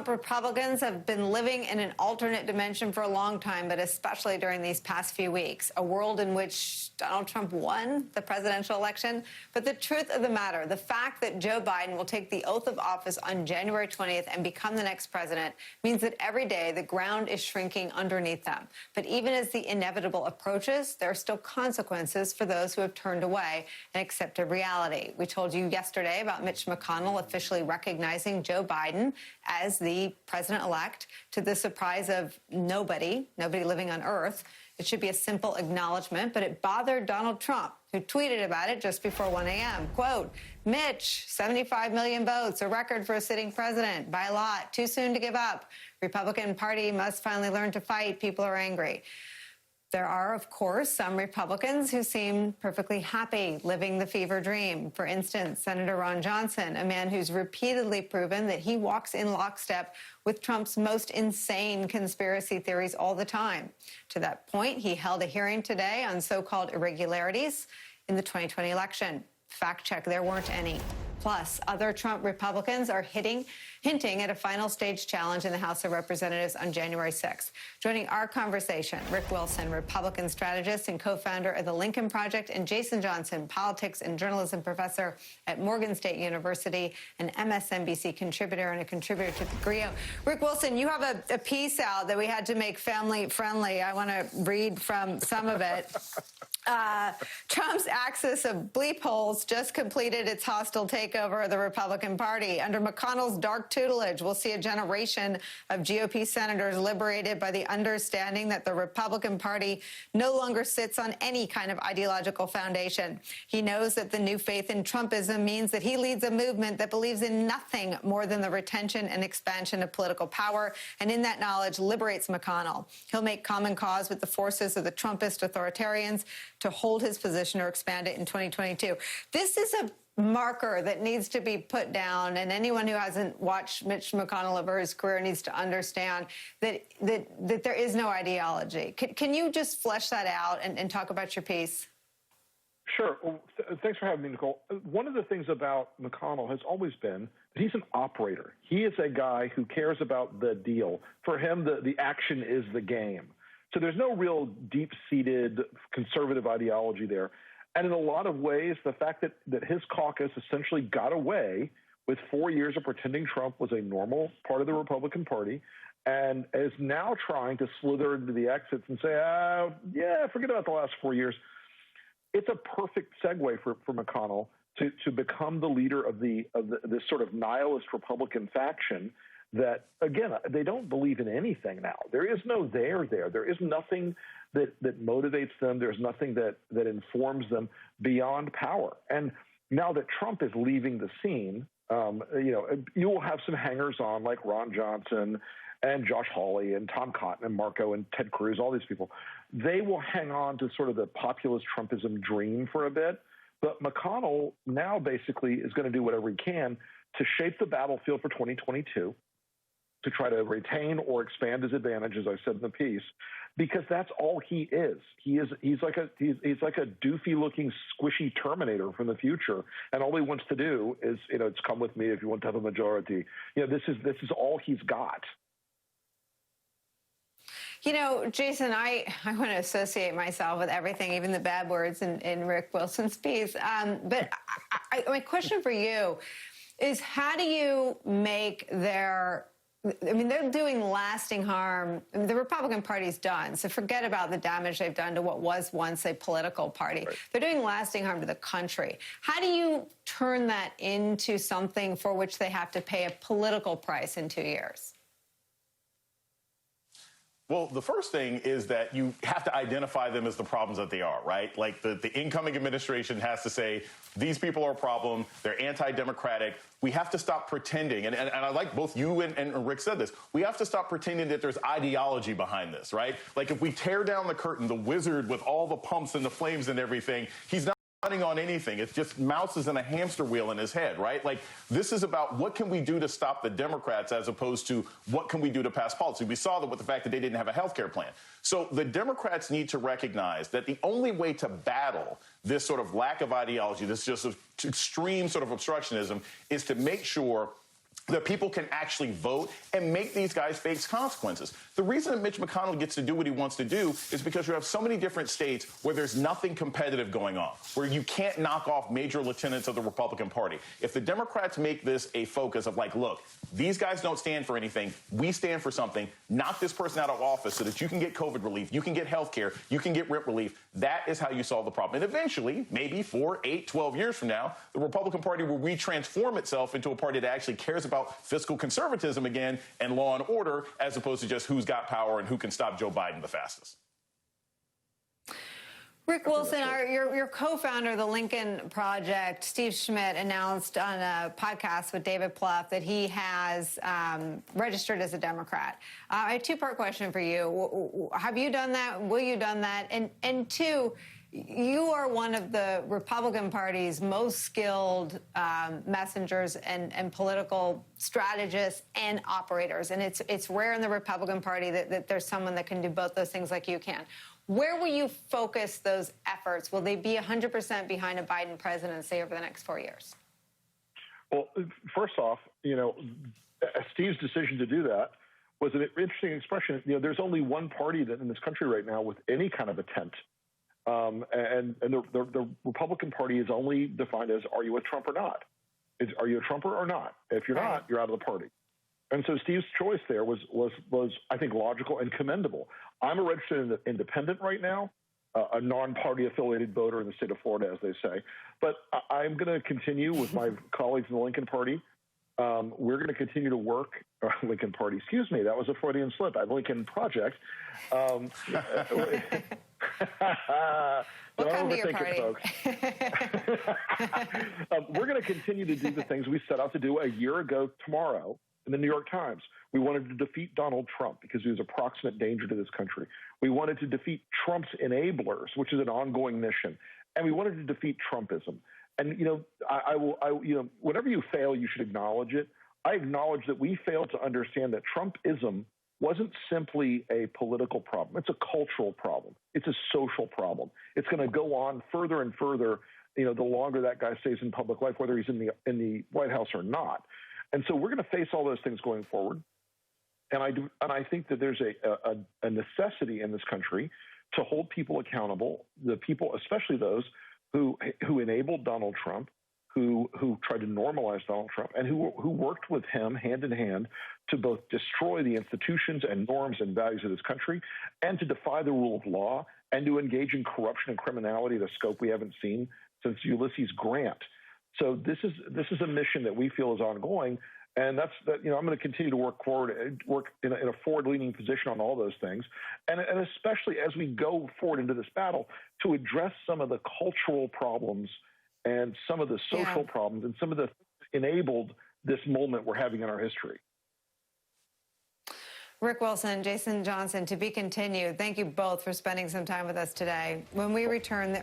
Trump Republicans have been living in an alternate dimension for a long time, but especially during these past few weeks. A world in which Donald Trump won the presidential election. But the truth of the matter, the fact that Joe Biden will take the oath of office on January 20th and become the next president means that every day the ground is shrinking underneath them. But even as the inevitable approaches, there are still consequences for those who have turned away and accepted reality. We told you yesterday about Mitch McConnell officially recognizing Joe Biden as the president-elect, to the surprise of nobody living on Earth. It should be a simple acknowledgement, but it bothered Donald Trump, who tweeted about it just before 1 a.m. Quote, Mitch, 75 million votes, a record for a sitting president, by a lot, too soon to give up. Republican Party must finally learn to fight. People are angry. There are, of course, some Republicans who seem perfectly happy living the fever dream. For instance, Senator Ron Johnson, a man who's repeatedly proven that he walks in lockstep with Trump's most insane conspiracy theories all the time. To that point, he held a hearing today on so-called irregularities in the 2020 election. Fact check, there weren't any. Plus, other Trump Republicans are hinting at a final stage challenge in the House of Representatives on January 6th. Joining our conversation, Rick Wilson, Republican strategist and co-founder of the Lincoln Project, and Jason Johnson, politics and journalism professor at Morgan State University, an MSNBC contributor and a contributor to the Grio. Rick Wilson, you have a piece out that we had to make family friendly. I want to read from some of it. Trump's axis of bleep holes just completed its hostile takeover of the Republican Party. Under McConnell's dark tutelage, we'll see a generation of GOP senators liberated by the understanding that the Republican Party no longer sits on any kind of ideological foundation. He knows that the new faith in Trumpism means that he leads a movement that believes in nothing more than the retention and expansion of political power, and in that knowledge liberates McConnell. He'll make common cause with the forces of the Trumpist authoritarians to hold his position or expand it in 2022. This is a marker that needs to be put down, and anyone who hasn't watched Mitch McConnell over his career needs to understand that there is no ideology. Can you just flesh that out and talk about your piece? Sure. Well, thanks for having me, Nicole. One of the things about McConnell has always been that he's an operator. He is a guy who cares about the deal. For him, the action is the game. So there's no real deep-seated conservative ideology there. And in a lot of ways, the fact that his caucus essentially got away with 4 years of pretending Trump was a normal part of the Republican Party and is now trying to slither into the exits and say, yeah, forget about the last 4 years. It's a perfect segue for McConnell to become the leader of this sort of nihilist Republican faction that, again, they don't believe in anything now. There is no there. There is nothing that motivates them. There's nothing that informs them beyond power. And now that Trump is leaving the scene, you will have some hangers-on like Ron Johnson and Josh Hawley and Tom Cotton and Marco and Ted Cruz, all these people. They will hang on to sort of the populist Trumpism dream for a bit. But McConnell now basically is going to do whatever he can to shape the battlefield for 2022, to try to retain or expand his advantage, as I said in the piece, because that's all he is. He's like a doofy-looking, squishy Terminator from the future, and all he wants to do is, it's come with me if you want to have a majority. This is all he's got. Jason, I want to associate myself with everything, even the bad words in Rick Wilson's piece. But my question for you is, how do you make they're doing lasting harm. The Republican Party's done, so forget about the damage they've done to what was once a political party. Right. They're doing lasting harm to the country. How do you turn that into something for which they have to pay a political price in 2 years? Well, the first thing is that you have to identify them as the problems that they are, right? Like the incoming administration has to say, these people are a problem, they're anti-democratic. We have to stop pretending, and I like both you and Rick said this, we have to stop pretending that there's ideology behind this, right? Like if we tear down the curtain, the wizard with all the pumps and the flames and everything, he's not running on anything. It's just mouses in a hamster wheel in his head, right? Like this is about what can we do to stop the Democrats as opposed to what can we do to pass policy. We saw that with the fact that they didn't have a health care plan. So the Democrats need to recognize that the only way to battle this sort of lack of ideology, this just extreme sort of obstructionism, is to make sure that people can actually vote and make these guys face consequences. The reason that Mitch McConnell gets to do what he wants to do is because you have so many different states where there's nothing competitive going on, where you can't knock off major lieutenants of the Republican Party. If the Democrats make this a focus of like, look, these guys don't stand for anything, we stand for something, knock this person out of office so that you can get COVID relief, you can get health care, you can get rent relief, that is how you solve the problem. And eventually, maybe 4, 8, 12 years from now, the Republican Party will retransform itself into a party that actually cares about fiscal conservatism again and law and order, as opposed to just who's got power and who can stop Joe Biden the fastest. Rick Wilson, your co-founder of the Lincoln Project, Steve Schmidt, announced on a podcast with David Plouffe that he has registered as a Democrat. I have a two-part question for you. Have you done that? Will you done that? And two, you are one of the Republican Party's most skilled messengers and political strategists and operators. And it's rare in the Republican Party that there's someone that can do both those things like you can. Where will you focus those efforts? Will they be 100% behind a Biden presidency over the next 4 years? Well, first off, Steve's decision to do that was an interesting expression. There's only one party that in this country right now with any kind of intent. And the Republican Party is only defined as, are you a Trump or not? Are you a Trumper or not? If you're not, you're out of the party. And so Steve's choice there was I think, logical and commendable. I'm a registered independent right now, a non-party affiliated voter in the state of Florida, as they say. But I'm going to continue with my colleagues in the Lincoln Party. We're going to continue to work, Lincoln Party, excuse me, that was a Freudian slip, Lincoln Project. We'll come to your party. Folks. We're going to continue to do the things we set out to do a year ago tomorrow in the New York Times. We wanted to defeat Donald Trump because he was a proximate danger to this country. We wanted to defeat Trump's enablers, which is an ongoing mission. And we wanted to defeat Trumpism. And, whenever you fail, you should acknowledge it. I acknowledge that we failed to understand that Trumpism wasn't simply a political problem. It's a cultural problem. It's a social problem. It's going to go on further and further, the longer that guy stays in public life, whether he's in the White House or not. And so we're going to face all those things going forward. And I think that there's a necessity in this country to hold people accountable, the people, especially those who enabled Donald Trump, who tried to normalize Donald Trump, and who worked with him hand in hand to both destroy the institutions and norms and values of this country, and to defy the rule of law, and to engage in corruption and criminality at a scope we haven't seen since Ulysses Grant. So this is a mission that we feel is ongoing, and I'm going to continue to work in a forward-leaning position on all those things, and especially as we go forward into this battle to address some of the cultural problems and some of the social problems and some of the enabled this moment we're having in our history. Rick Wilson, Jason Johnson, to be continued. Thank you both for spending some time with us today. When we return,